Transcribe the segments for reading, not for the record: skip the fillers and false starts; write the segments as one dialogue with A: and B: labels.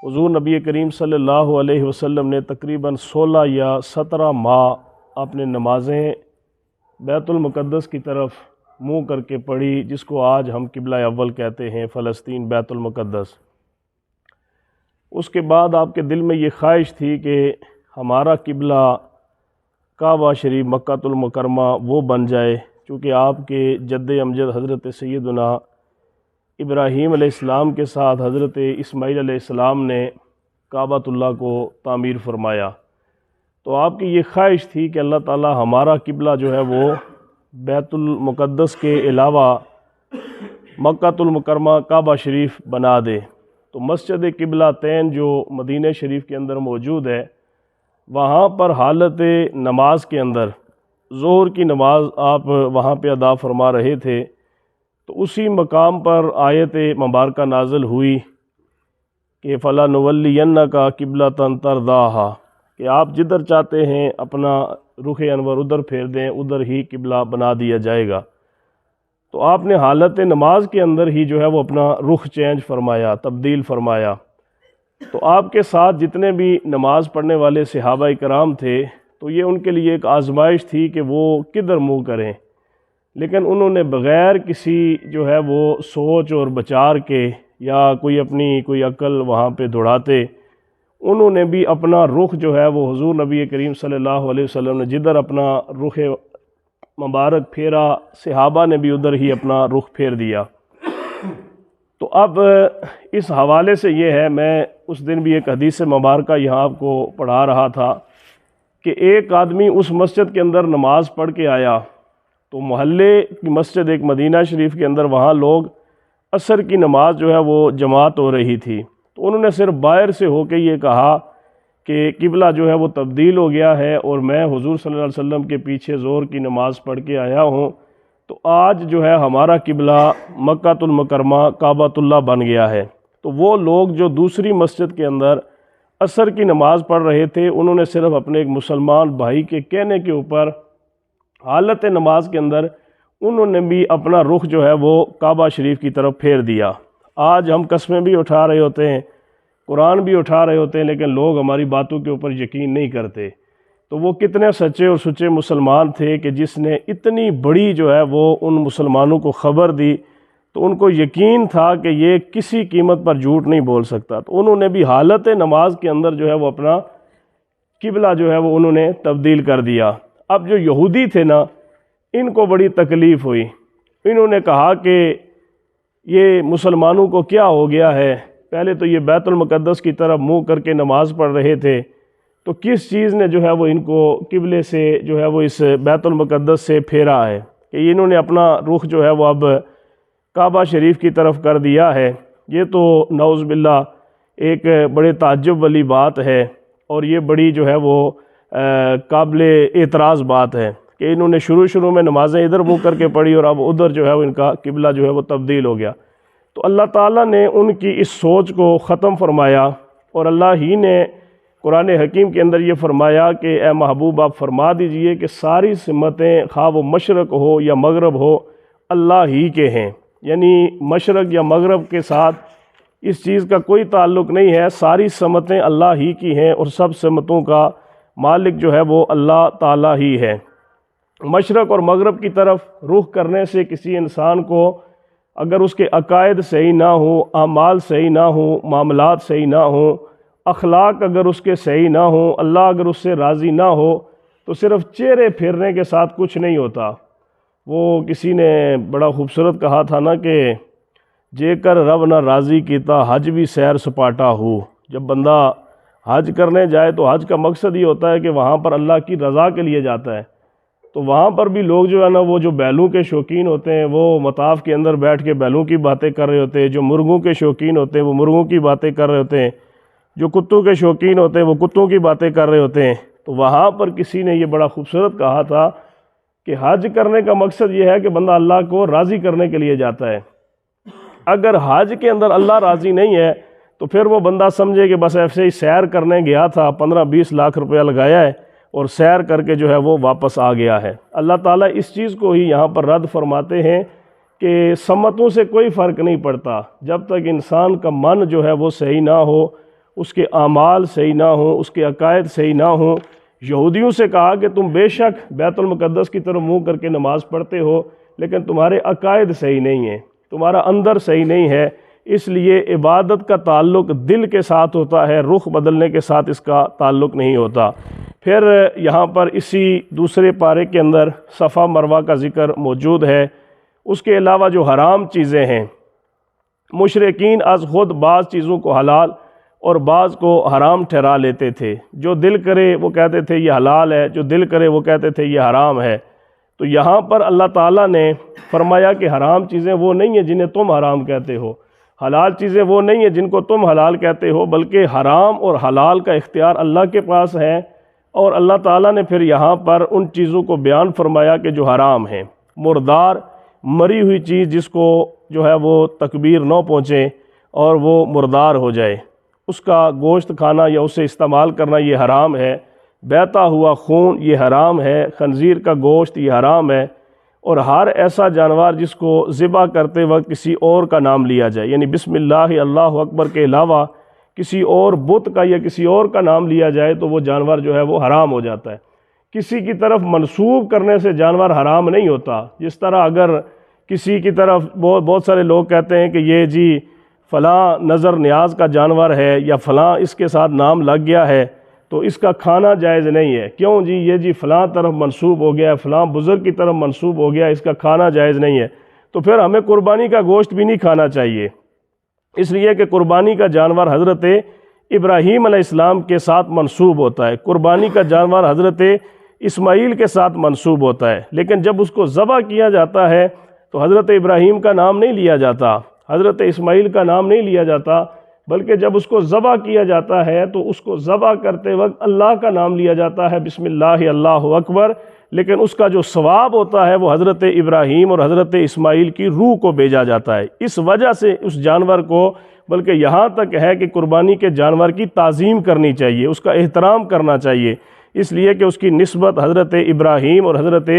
A: حضور نبی کریم صلی اللہ علیہ وسلم نے تقریباً 16 یا 17 ماہ اپنے نمازیں بیت المقدس کی طرف منہ کر کے پڑھی، جس کو آج ہم قبلہ اول کہتے ہیں، فلسطین، بیت المقدس۔ اس کے بعد آپ کے دل میں یہ خواہش تھی کہ ہمارا قبلہ کعبہ شریف مکہ المکرمہ وہ بن جائے، چونکہ آپ کے جد امجد حضرت سیدنا ابراہیم علیہ السلام کے ساتھ حضرت اسماعیل علیہ السلام نے کعبۃ اللہ کو تعمیر فرمایا۔ تو آپ کی یہ خواہش تھی کہ اللہ تعالی ہمارا قبلہ جو ہے وہ بیت المقدس کے علاوہ مکہ المکرمہ کعبہ شریف بنا دے۔ تو مسجد قبلہ تین جو مدینہ شریف کے اندر موجود ہے، وہاں پر حالت نماز کے اندر ظہر کی نماز آپ وہاں پہ ادا فرما رہے تھے، تو اسی مقام پر آیت مبارکہ نازل ہوئی کہ فَلَنُوَلِّيَنَّكَ قِبْلَةً تَرْضَاهَا، کہ آپ جدھر چاہتے ہیں اپنا رخ انور ادھر پھیر دیں، ادھر ہی قبلہ بنا دیا جائے گا۔ تو آپ نے حالت نماز کے اندر ہی جو ہے وہ اپنا رخ چینج فرمایا، تبدیل فرمایا۔ تو آپ کے ساتھ جتنے بھی نماز پڑھنے والے صحابہ کرام تھے، تو یہ ان کے لیے ایک آزمائش تھی کہ وہ کدھر منہ کریں، لیکن انہوں نے بغیر کسی جو ہے وہ سوچ اور بچار کے یا کوئی عقل وہاں پہ دوڑاتے، انہوں نے بھی اپنا رخ جو ہے وہ حضور نبی کریم صلی اللہ علیہ وسلم نے جدھر اپنا رخ مبارک پھیرا، صحابہ نے بھی ادھر ہی اپنا رخ پھیر دیا۔ تو اب اس حوالے سے یہ ہے، میں اس دن بھی ایک حدیث مبارکہ یہاں آپ کو پڑھا رہا تھا کہ ایک آدمی اس مسجد کے اندر نماز پڑھ کے آیا، تو محلے کی مسجد ایک مدینہ شریف کے اندر، وہاں لوگ عصر کی نماز جو ہے وہ جماعت ہو رہی تھی، تو انہوں نے صرف باہر سے ہو کے یہ کہا کہ قبلہ جو ہے وہ تبدیل ہو گیا ہے، اور میں حضور صلی اللہ علیہ وسلم کے پیچھے ظہر کی نماز پڑھ کے آیا ہوں، تو آج جو ہے ہمارا قبلہ مکہ المکرمہ کعبۃ اللہ بن گیا ہے۔ تو وہ لوگ جو دوسری مسجد کے اندر عصر کی نماز پڑھ رہے تھے، انہوں نے صرف اپنے ایک مسلمان بھائی کے کہنے کے اوپر حالت نماز کے اندر انہوں نے بھی اپنا رخ جو ہے وہ کعبہ شریف کی طرف پھیر دیا۔ آج ہم قسمیں بھی اٹھا رہے ہوتے ہیں، قرآن بھی اٹھا رہے ہوتے ہیں، لیکن لوگ ہماری باتوں کے اوپر یقین نہیں کرتے۔ تو وہ کتنے سچے اور سچے مسلمان تھے کہ جس نے اتنی بڑی جو ہے وہ ان مسلمانوں کو خبر دی، تو ان کو یقین تھا کہ یہ کسی قیمت پر جھوٹ نہیں بول سکتا، تو انہوں نے بھی حالت نماز کے اندر جو ہے وہ اپنا قبلہ جو ہے وہ انہوں نے تبدیل کر دیا۔ اب جو یہودی تھے نا، ان کو بڑی تکلیف ہوئی، انہوں نے کہا کہ یہ مسلمانوں کو کیا ہو گیا ہے، پہلے تو یہ بیت المقدس کی طرف منہ کر کے نماز پڑھ رہے تھے، تو کس چیز نے جو ہے وہ ان کو قبلے سے جو ہے وہ اس بیت المقدس سے پھیرا ہے کہ انہوں نے اپنا رخ جو ہے وہ اب کعبہ شریف کی طرف کر دیا ہے۔ یہ تو نعوذ باللہ ایک بڑے تعجب والی بات ہے، اور یہ بڑی جو ہے وہ قابل اعتراض بات ہے کہ انہوں نے شروع میں نمازیں ادھر منہ کر کے پڑھی، اور اب ادھر جو ہے وہ ان کا قبلہ جو ہے وہ تبدیل ہو گیا۔ تو اللہ تعالیٰ نے ان کی اس سوچ کو ختم فرمایا، اور اللہ ہی نے قرآن حکیم کے اندر یہ فرمایا کہ اے محبوب آپ فرما دیجئے کہ ساری سمتیں خواہ وہ مشرق ہو یا مغرب ہو اللہ ہی کے ہیں، یعنی مشرق یا مغرب کے ساتھ اس چیز کا کوئی تعلق نہیں ہے، ساری سمتیں اللہ ہی کی ہیں، اور سب سمتوں کا مالک جو ہے وہ اللہ تعالیٰ ہی ہے۔ مشرق اور مغرب کی طرف رخ کرنے سے کسی انسان کو اگر اس کے عقائد صحیح نہ ہوں، اعمال صحیح نہ ہوں، معاملات صحیح نہ ہوں، اخلاق اگر اس کے صحیح نہ ہوں، اللہ اگر اس سے راضی نہ ہو، تو صرف چہرے پھیرنے کے ساتھ کچھ نہیں ہوتا۔ وہ کسی نے بڑا خوبصورت کہا تھا نا کہ جے کر رب نہ راضی کیتا حج بھی سیر سپاٹا ہو۔ جب بندہ حج کرنے جائے تو حج کا مقصد یہ ہوتا ہے کہ وہاں پر اللہ کی رضا کے لیے جاتا ہے، تو وہاں پر بھی لوگ جو ہے نا وہ جو بیلوں کے شوقین ہوتے ہیں وہ مطاف کے اندر بیٹھ کے بیلوں کی باتیں کر رہے ہوتے ہیں، جو مرغوں کے شوقین ہوتے ہیں وہ مرغوں کی باتیں کر رہے ہوتے ہیں، جو کتوں کے شوقین ہوتے ہیں وہ کتوں کی باتیں کر رہے ہوتے ہیں۔ تو وہاں پر کسی نے یہ بڑا خوبصورت کہا تھا کہ حج کرنے کا مقصد یہ ہے کہ بندہ اللہ کو راضی کرنے کے لیے جاتا ہے۔ اگر حج کے اندر اللہ راضی نہیں ہے تو پھر وہ بندہ سمجھے کہ بس ایسے ہی سیر کرنے گیا تھا، 15-20 لاکھ روپیہ لگایا ہے اور سیر کر کے جو ہے وہ واپس آ گیا ہے۔ اللہ تعالیٰ اس چیز کو ہی یہاں پر رد فرماتے ہیں کہ سمتوں سے کوئی فرق نہیں پڑتا، جب تک انسان کا من جو ہے وہ صحیح نہ ہو، اس کے اعمال صحیح نہ ہوں، اس کے عقائد صحیح نہ ہوں۔ یہودیوں سے کہا کہ تم بے شک بیت المقدس کی طرف منہ کر کے نماز پڑھتے ہو، لیکن تمہارے عقائد صحیح نہیں ہیں، تمہارا اندر صحیح نہیں ہے، اس لیے عبادت کا تعلق دل کے ساتھ ہوتا ہے، رخ بدلنے کے ساتھ اس کا تعلق نہیں ہوتا۔ پھر یہاں پر اسی دوسرے پارے کے اندر صفا مروہ کا ذکر موجود ہے۔ اس کے علاوہ جو حرام چیزیں ہیں، مشرکین از خود بعض چیزوں کو حلال اور بعض کو حرام ٹھہرا لیتے تھے، جو دل کرے وہ کہتے تھے یہ حلال ہے، جو دل کرے وہ کہتے تھے یہ حرام ہے۔ تو یہاں پر اللہ تعالیٰ نے فرمایا کہ حرام چیزیں وہ نہیں ہیں جنہیں تم حرام کہتے ہو، حلال چیزیں وہ نہیں ہیں جن کو تم حلال کہتے ہو، بلکہ حرام اور حلال کا اختیار اللہ کے پاس ہے۔ اور اللہ تعالیٰ نے پھر یہاں پر ان چیزوں کو بیان فرمایا کہ جو حرام ہیں، مردار مری ہوئی چیز جس کو جو ہے وہ تکبیر نہ پہنچے اور وہ مردار ہو جائے، اس کا گوشت کھانا یا اسے استعمال کرنا یہ حرام ہے۔ بہتا ہوا خون یہ حرام ہے، خنزیر کا گوشت یہ حرام ہے، اور ہر ایسا جانور جس کو ذبح کرتے وقت کسی اور کا نام لیا جائے، یعنی بسم اللہ اللہ اکبر کے علاوہ کسی اور بت کا یا کسی اور کا نام لیا جائے تو وہ جانور جو ہے وہ حرام ہو جاتا ہے۔ کسی کی طرف منسوب کرنے سے جانور حرام نہیں ہوتا۔ جس طرح اگر کسی کی طرف بہت سارے لوگ کہتے ہیں کہ یہ جی فلاں نظر نیاز کا جانور ہے یا فلاں اس کے ساتھ نام لگ گیا ہے تو اس کا کھانا جائز نہیں ہے، کیوں جی یہ جی فلاں طرف منسوب ہو گیا ہے، فلاں بزرگ کی طرف منسوب ہو گیا، اس کا کھانا جائز نہیں ہے، تو پھر ہمیں قربانی کا گوشت بھی نہیں کھانا چاہیے، اس لیے کہ قربانی کا جانور حضرت ابراہیم علیہ السلام کے ساتھ منسوب ہوتا ہے، قربانی کا جانور حضرت اسماعیل کے ساتھ منسوب ہوتا ہے، لیکن جب اس کو ذبح کیا جاتا ہے تو حضرت ابراہیم کا نام نہیں لیا جاتا، حضرت اسماعیل کا نام نہیں لیا جاتا، بلکہ جب اس کو ذبح کیا جاتا ہے تو اس کو ذبح کرتے وقت اللہ کا نام لیا جاتا ہے، بسم اللہ اللہ اکبر، لیکن اس کا جو ثواب ہوتا ہے وہ حضرت ابراہیم اور حضرت اسماعیل کی روح کو بھیجا جاتا ہے۔ اس وجہ سے اس جانور کو، بلکہ یہاں تک ہے کہ قربانی کے جانور کی تعظیم کرنی چاہیے، اس کا احترام کرنا چاہیے، اس لیے کہ اس کی نسبت حضرت ابراہیم اور حضرت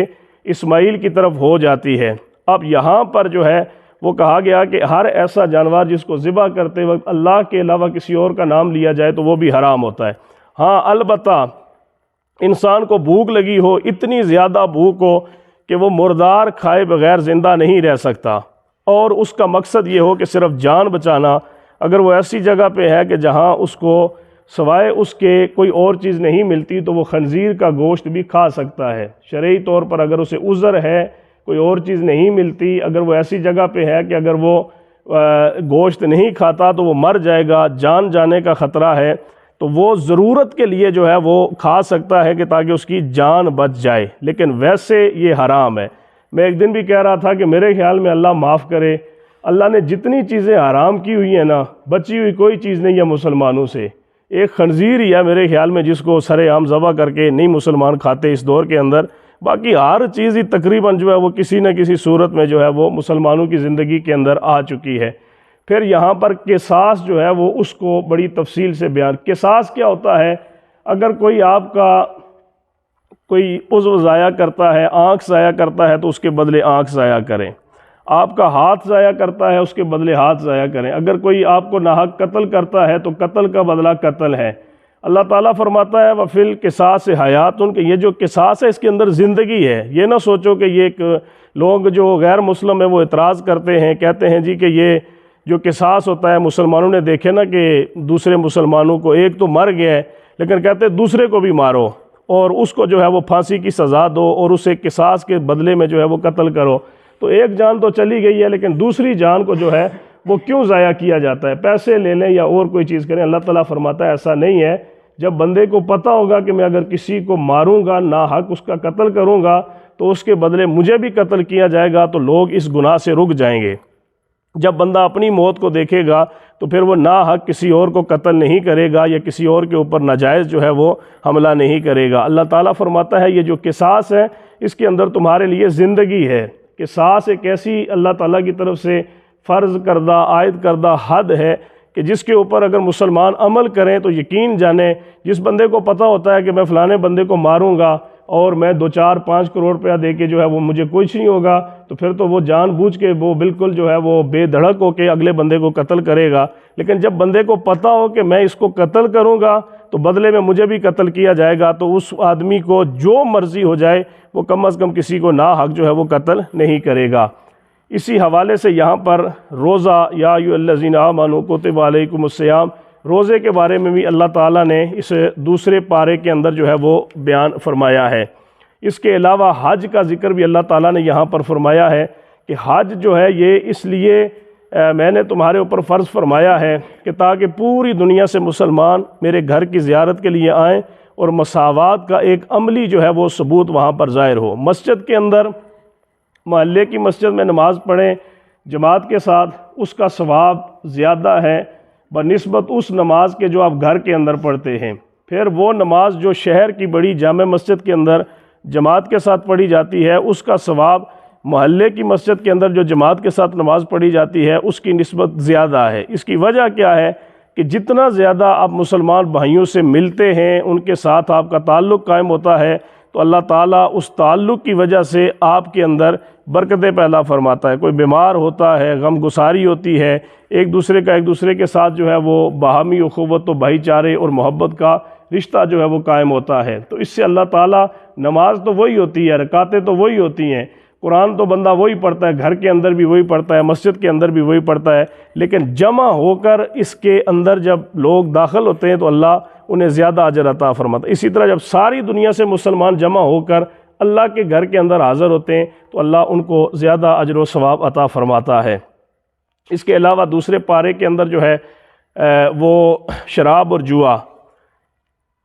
A: اسماعیل کی طرف ہو جاتی ہے۔ اب یہاں پر جو ہے وہ کہا گیا کہ ہر ایسا جانور جس کو ذبح کرتے وقت اللہ کے علاوہ کسی اور کا نام لیا جائے تو وہ بھی حرام ہوتا ہے۔ ہاں البتہ انسان کو بھوک لگی ہو، اتنی زیادہ بھوک ہو کہ وہ مردار کھائے بغیر زندہ نہیں رہ سکتا، اور اس کا مقصد یہ ہو کہ صرف جان بچانا، اگر وہ ایسی جگہ پہ ہے کہ جہاں اس کو سوائے اس کے کوئی اور چیز نہیں ملتی تو وہ خنزیر کا گوشت بھی کھا سکتا ہے۔ شرعی طور پر اگر اسے عذر ہے، کوئی اور چیز نہیں ملتی، اگر وہ ایسی جگہ پہ ہے کہ اگر وہ گوشت نہیں کھاتا تو وہ مر جائے گا، جان جانے کا خطرہ ہے، تو وہ ضرورت کے لیے جو ہے وہ کھا سکتا ہے کہ تاکہ اس کی جان بچ جائے، لیکن ویسے یہ حرام ہے۔ میں ایک دن بھی کہہ رہا تھا کہ میرے خیال میں اللہ معاف کرے، اللہ نے جتنی چیزیں حرام کی ہوئی ہیں نا، بچی ہوئی کوئی چیز نہیں ہے مسلمانوں سے۔ ایک خنزیر ہی ہے میرے خیال میں جس کو سر عام ذبح کر کے نہیں مسلمان کھاتے اس دور کے اندر، باقی ہر چیز ہی تقریباً جو ہے وہ کسی نہ کسی صورت میں جو ہے وہ مسلمانوں کی زندگی کے اندر آ چکی ہے۔ پھر یہاں پر قصاص جو ہے وہ اس کو بڑی تفصیل سے بیان۔ قصاص کیا ہوتا ہے؟ اگر کوئی آپ کا کوئی عضو ضائع کرتا ہے، آنکھ ضائع کرتا ہے تو اس کے بدلے آنکھ ضائع کریں، آپ کا ہاتھ ضائع کرتا ہے اس کے بدلے ہاتھ ضائع کریں، اگر کوئی آپ کو ناحق قتل کرتا ہے تو قتل کا بدلہ قتل ہے۔ اللہ تعالیٰ فرماتا ہے وَفِي الْقِصَاصِ حَيَاتٌ، کہ یہ جو قصاص ہے اس کے اندر زندگی ہے۔ یہ نہ سوچو کہ یہ ایک لوگ جو غیر مسلم ہیں وہ اعتراض کرتے ہیں، کہتے ہیں جی کہ یہ جو قصاص ہوتا ہے، مسلمانوں نے دیکھے نا کہ دوسرے مسلمانوں کو ایک تو مر گیا ہے لیکن کہتے ہیں دوسرے کو بھی مارو اور اس کو جو ہے وہ پھانسی کی سزا دو اور اسے قصاص کے بدلے میں جو ہے وہ قتل کرو، تو ایک جان تو چلی گئی ہے لیکن دوسری جان کو جو ہے وہ کیوں ضائع کیا جاتا ہے؟ پیسے لے لیں یا اور کوئی چیز کریں۔ اللہ تعالیٰ فرماتا ہے ایسا نہیں ہے، جب بندے کو پتہ ہوگا کہ میں اگر کسی کو ماروں گا، ناحق اس کا قتل کروں گا تو اس کے بدلے مجھے بھی قتل کیا جائے گا، تو لوگ اس گناہ سے رک جائیں گے۔ جب بندہ اپنی موت کو دیکھے گا تو پھر وہ ناحق کسی اور کو قتل نہیں کرے گا یا کسی اور کے اوپر ناجائز جو ہے وہ حملہ نہیں کرے گا۔ اللہ تعالیٰ فرماتا ہے یہ جو قصاص ہے اس کے اندر تمہارے لیے زندگی ہے۔ قصاص ایک ایسی اللہ تعالیٰ کی طرف سے فرض کردہ عائد کردہ حد ہے کہ جس کے اوپر اگر مسلمان عمل کریں تو یقین جانیں، جس بندے کو پتہ ہوتا ہے کہ میں فلانے بندے کو ماروں گا اور میں 2-4-5 کروڑ روپیہ دے کے جو ہے وہ مجھے کچھ نہیں ہوگا، تو پھر تو وہ جان بوجھ کے وہ بالکل جو ہے وہ بے دھڑک ہو کے اگلے بندے کو قتل کرے گا۔ لیکن جب بندے کو پتہ ہو کہ میں اس کو قتل کروں گا تو بدلے میں مجھے بھی قتل کیا جائے گا، تو اس آدمی کو جو مرضی ہو جائے وہ کم از کم کسی کو ناحق جو ہے وہ قتل نہیں کرے گا۔ اسی حوالے سے یہاں پر روزہ، یا ایھا الذین آمنوا کتب علیکم الصیام، روزے کے بارے میں بھی اللہ تعالیٰ نے اس دوسرے پارے کے اندر جو ہے وہ بیان فرمایا ہے۔ اس کے علاوہ حج کا ذکر بھی اللہ تعالیٰ نے یہاں پر فرمایا ہے کہ حج جو ہے یہ اس لیے میں نے تمہارے اوپر فرض فرمایا ہے کہ تاکہ پوری دنیا سے مسلمان میرے گھر کی زیارت کے لیے آئیں اور مساوات کا ایک عملی جو ہے وہ ثبوت وہاں پر ظاہر ہو۔ مسجد کے اندر، محلے کی مسجد میں نماز پڑھیں جماعت کے ساتھ، اس کا ثواب زیادہ ہے بنسبت اس نماز کے جو آپ گھر کے اندر پڑھتے ہیں۔ پھر وہ نماز جو شہر کی بڑی جامع مسجد کے اندر جماعت کے ساتھ پڑھی جاتی ہے، اس کا ثواب محلے کی مسجد کے اندر جو جماعت کے ساتھ نماز پڑھی جاتی ہے اس کی نسبت زیادہ ہے۔ اس کی وجہ کیا ہے کہ جتنا زیادہ آپ مسلمان بھائیوں سے ملتے ہیں، ان کے ساتھ آپ کا تعلق قائم ہوتا ہے، تو اللہ تعالیٰ اس تعلق کی وجہ سے آپ کے اندر برکتیں پیدا فرماتا ہے۔ کوئی بیمار ہوتا ہے، غم گساری ہوتی ہے، ایک دوسرے کے ساتھ جو ہے وہ باہمی اخوت و بھائی چارے اور محبت کا رشتہ جو ہے وہ قائم ہوتا ہے۔ تو اس سے اللہ تعالیٰ، نماز تو وہی ہوتی ہے، رکعتیں تو وہی ہوتی ہیں، قرآن تو بندہ وہی پڑھتا ہے، گھر کے اندر بھی وہی پڑھتا ہے، مسجد کے اندر بھی وہی پڑھتا ہے، لیکن جمع ہو کر اس کے اندر جب لوگ داخل ہوتے ہیں تو اللہ انہیں زیادہ اجر عطا فرماتا ہے۔ اسی طرح جب ساری دنیا سے مسلمان جمع ہو کر اللہ کے گھر کے اندر حاضر ہوتے ہیں تو اللہ ان کو زیادہ اجر و ثواب عطا فرماتا ہے۔ اس کے علاوہ دوسرے پارے کے اندر جو ہے وہ شراب اور جوا،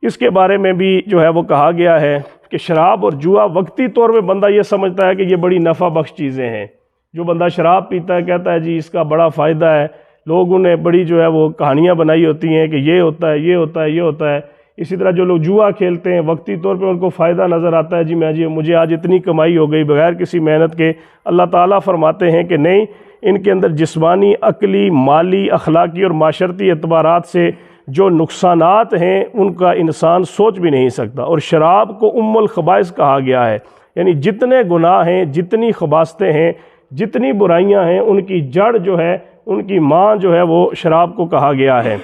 A: اس کے بارے میں بھی جو ہے وہ کہا گیا ہے کہ شراب اور جوا وقتی طور پہ بندہ یہ سمجھتا ہے کہ یہ بڑی نفع بخش چیزیں ہیں۔ جو بندہ شراب پیتا ہے کہتا ہے جی اس کا بڑا فائدہ ہے، لوگوں نے بڑی جو ہے وہ کہانیاں بنائی ہوتی ہیں کہ یہ ہوتا ہے، یہ ہوتا ہے، یہ ہوتا ہے۔ اسی طرح جو لوگ جوا کھیلتے ہیں وقتی طور پہ ان کو فائدہ نظر آتا ہے، جی مجھے آج اتنی کمائی ہو گئی بغیر کسی محنت کے۔ اللہ تعالیٰ فرماتے ہیں کہ نہیں، ان کے اندر جسمانی، عقلی، مالی، اخلاقی اور معاشرتی اعتبارات سے جو نقصانات ہیں ان کا انسان سوچ بھی نہیں سکتا۔ اور شراب کو ام الخبائث کہا گیا ہے، یعنی جتنے گناہ ہیں، جتنی خباثتیں ہیں، جتنی برائیاں ہیں، ان کی جڑ جو ہے، ان کی ماں جو ہے وہ شراب کو کہا گیا ہے۔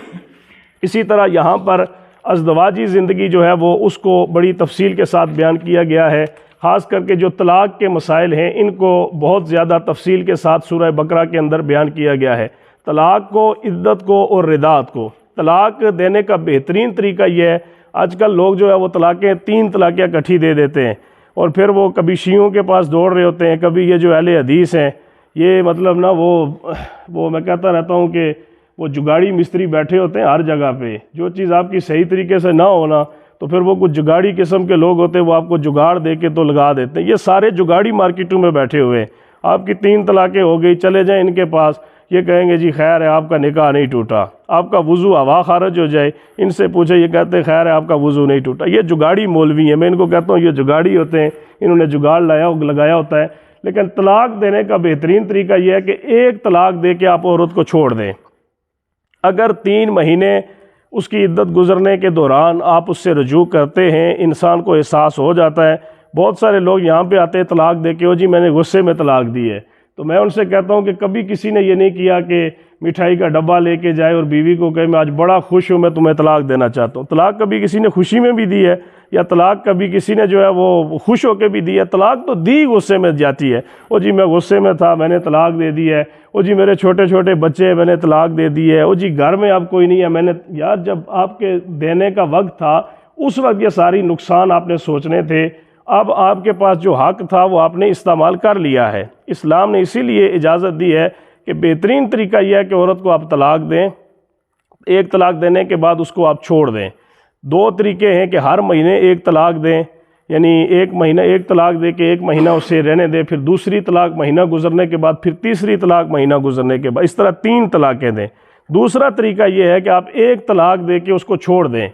A: اسی طرح یہاں پر ازدواجی زندگی جو ہے وہ اس کو بڑی تفصیل کے ساتھ بیان کیا گیا ہے، خاص کر کے جو طلاق کے مسائل ہیں ان کو بہت زیادہ تفصیل کے ساتھ سورہ بقرہ کے اندر بیان کیا گیا ہے۔ طلاق کو، عدت کو اور ردات کو۔ طلاق دینے کا بہترین طریقہ یہ ہے، آج کل لوگ جو ہے وہ 3 طلاقیں اکٹھی دے دیتے ہیں، اور پھر وہ کبھی شیعوں کے پاس دوڑ رہے ہوتے ہیں، کبھی یہ جو اہل حدیث ہیں، یہ مطلب نا وہ میں کہتا رہتا ہوں کہ وہ جگاڑی مستری بیٹھے ہوتے ہیں ہر جگہ پہ۔ جو چیز آپ کی صحیح طریقے سے نہ ہونا تو پھر وہ کچھ جگاڑی قسم کے لوگ ہوتے ہیں، وہ آپ کو جگاڑ دے کے تو لگا دیتے ہیں۔ یہ سارے جگاڑی مارکیٹوں میں بیٹھے ہوئے ہیں، آپ کی 3 طلاقیں ہو گئی، چلے جائیں ان کے پاس، یہ کہیں گے جی خیر ہے آپ کا نکاح نہیں ٹوٹا، آپ کا وضو ہوا خارج ہو جائے، ان سے پوچھے، یہ کہتے ہیں خیر ہے آپ کا وضو نہیں ٹوٹا۔ یہ جگاڑی مولوی ہیں، میں ان کو کہتا ہوں یہ جگاڑی ہوتے ہیں، انہوں نے جگاڑ لگایا ہوتا ہے۔ لیکن طلاق دینے کا بہترین طریقہ یہ ہے کہ ایک طلاق دے کے آپ عورت کو چھوڑ دیں۔ اگر 3 مہینے اس کی عدت گزرنے کے دوران آپ اس سے رجوع کرتے ہیں، انسان کو احساس ہو جاتا ہے۔ بہت سارے لوگ یہاں پہ آتے ہیں طلاق دے کے، جی میں نے غصے میں طلاق دی ہے، تو میں ان سے کہتا ہوں کہ کبھی کسی نے یہ نہیں کیا کہ مٹھائی کا ڈبہ لے کے جائے اور بیوی کو کہے میں آج بڑا خوش ہوں، میں تمہیں طلاق دینا چاہتا ہوں۔ طلاق کبھی کسی نے خوشی میں بھی دی ہے، یا طلاق کبھی کسی نے جو ہے وہ خوش ہو کے بھی دی ہے؟ طلاق تو دی غصے میں جاتی ہے، جی میں غصے میں تھا، میں نے طلاق دے دی ہے، جی میرے چھوٹے چھوٹے بچے میں نے طلاق دے دی ہے، جی گھر میں اب کوئی نہیں ہے، میں نے، یار جب آپ کے دینے کا وقت تھا اس وقت یہ ساری نقصان آپ نے سوچنے تھے، اب آپ کے پاس جو حق تھا وہ آپ نے استعمال کر لیا ہے۔ اسلام نے اسی لیے اجازت دی ہے کہ بہترین طریقہ یہ ہے کہ عورت کو آپ طلاق دیں، ایک طلاق دینے کے بعد اس کو آپ چھوڑ دیں۔ 2 طریقے ہیں کہ ہر مہینے ایک طلاق دیں، یعنی ایک مہینہ ایک طلاق دے کے 1 مہینہ اسے رہنے دیں، پھر دوسری طلاق مہینہ گزرنے کے بعد، پھر تیسری طلاق مہینہ گزرنے کے بعد، اس طرح 3 طلاقیں دیں۔ دوسرا طریقہ یہ ہے کہ آپ ایک طلاق دے کے اس کو چھوڑ دیں۔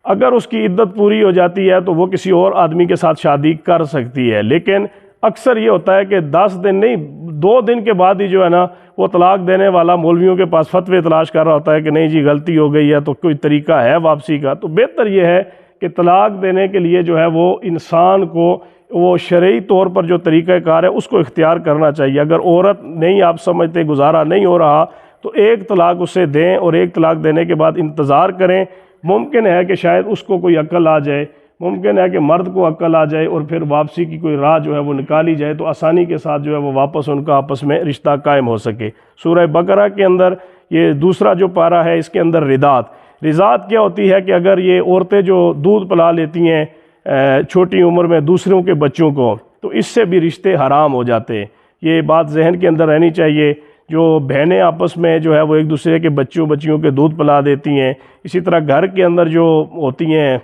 A: اگر اس کی عدت پوری ہو جاتی ہے تو وہ کسی اور آدمی کے ساتھ شادی کر سکتی ہے، لیکن اکثر یہ ہوتا ہے کہ 10 دن نہیں، 2 دن کے بعد ہی جو ہے نا وہ طلاق دینے والا مولویوں کے پاس فتوے تلاش کر رہا ہوتا ہے کہ نہیں جی غلطی ہو گئی ہے تو کوئی طریقہ ہے واپسی کا۔ تو بہتر یہ ہے کہ طلاق دینے کے لیے جو ہے وہ انسان کو وہ شرعی طور پر جو طریقہ کار ہے اس کو اختیار کرنا چاہیے۔ اگر عورت نہیں آپ سمجھتے گزارا نہیں ہو رہا تو ایک طلاق اسے دیں، اور ایک طلاق دینے کے بعد انتظار کریں۔ ممکن ہے کہ شاید اس کو کوئی عقل آ جائے، ممکن ہے کہ مرد کو عقل آ جائے اور پھر واپسی کی کوئی راہ جو ہے وہ نکالی جائے تو آسانی کے ساتھ جو ہے وہ واپس ان کا آپس میں رشتہ قائم ہو سکے۔ سورہ بقرہ کے اندر یہ دوسرا جو پارہ ہے اس کے اندر رضاعت کیا ہوتی ہے کہ اگر یہ عورتیں جو دودھ پلا لیتی ہیں چھوٹی عمر میں دوسروں کے بچوں کو، تو اس سے بھی رشتے حرام ہو جاتے ہیں۔ یہ بات ذہن کے اندر رہنی چاہیے۔ جو بہنیں آپس میں جو ہے وہ ایک دوسرے کے بچیوں کے دودھ پلا دیتی ہیں، اسی طرح گھر کے اندر جو ہوتی ہیں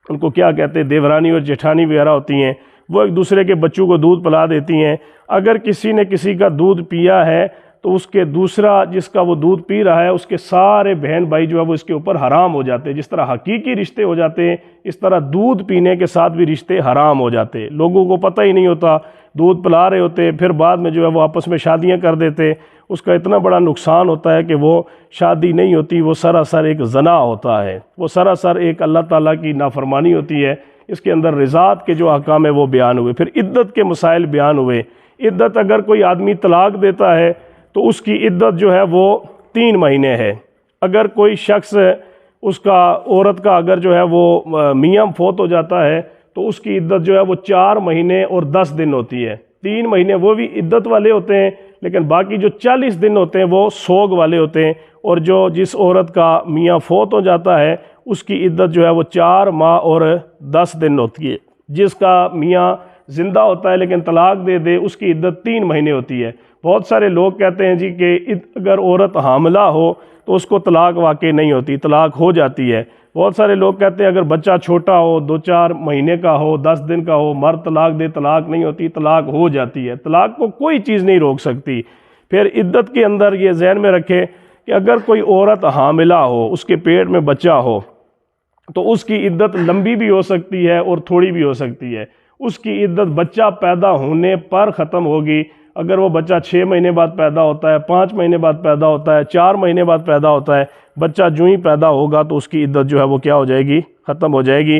A: ان کو کیا کہتے ہیں، دیورانی اور جیٹھانی وغیرہ ہوتی ہیں، وہ ایک دوسرے کے بچوں کو دودھ پلا دیتی ہیں۔ اگر کسی نے کسی کا دودھ پیا ہے تو اس کے دوسرا جس کا وہ دودھ پی رہا ہے اس کے سارے بہن بھائی جو ہے وہ اس کے اوپر حرام ہو جاتے ہیں۔ جس طرح حقیقی رشتے ہو جاتے ہیں اس طرح دودھ پینے کے ساتھ بھی رشتے حرام ہو جاتے ہیں۔ لوگوں کو پتہ ہی نہیں ہوتا، دودھ پلا رہے ہوتے، پھر بعد میں جو ہے وہ آپس میں شادیاں کر دیتے۔ اس کا اتنا بڑا نقصان ہوتا ہے کہ وہ شادی نہیں ہوتی، وہ سراسر ایک زنا ہوتا ہے، وہ سراسر ایک اللہ تعالیٰ کی نافرمانی ہوتی ہے۔ اس کے اندر رضاعت کے جو احکام ہے وہ بیان ہوئے۔ پھر عدت کے مسائل بیان ہوئے۔ عدت اگر کوئی آدمی طلاق دیتا ہے تو اس کی عدت جو ہے وہ 3 مہینے ہے۔ اگر کوئی شخص اس کا عورت کا اگر جو ہے وہ میاں فوت ہو جاتا ہے تو اس کی عدت جو ہے وہ 4 مہینے اور 10 دن ہوتی ہے۔ 3 مہینے وہ بھی عدت والے ہوتے ہیں، لیکن باقی جو 40 دن ہوتے ہیں وہ سوگ والے ہوتے ہیں۔ اور جس عورت کا میاں فوت ہو جاتا ہے اس کی عدت جو ہے وہ 4 ماہ اور 10 دن ہوتی ہے۔ جس کا میاں زندہ ہوتا ہے لیکن طلاق دے دے اس کی عدت 3 مہینے ہوتی ہے۔ بہت سارے لوگ کہتے ہیں جی کہ اگر عورت حاملہ ہو تو اس کو طلاق واقع نہیں ہوتی، طلاق ہو جاتی ہے۔ بہت سارے لوگ کہتے ہیں اگر بچہ چھوٹا ہو، 2-4 مہینے کا ہو، 10 دن کا ہو، مرد طلاق دے طلاق نہیں ہوتی، طلاق ہو جاتی ہے۔ طلاق کو کوئی چیز نہیں روک سکتی۔ پھر عدت کے اندر یہ ذہن میں رکھے کہ اگر کوئی عورت حاملہ ہو، اس کے پیٹ میں بچہ ہو، تو اس کی عدت لمبی بھی ہو سکتی ہے اور تھوڑی بھی ہو سکتی ہے۔ اس کی عدت بچہ پیدا ہونے پر ختم ہوگی۔ اگر وہ بچہ 6 مہینے بعد پیدا ہوتا ہے، 5 مہینے بعد پیدا ہوتا ہے، 4 مہینے بعد پیدا ہوتا ہے، بچہ جو ہی پیدا ہوگا تو اس کی عدت جو ہے وہ کیا ہو جائے گی، ختم ہو جائے گی۔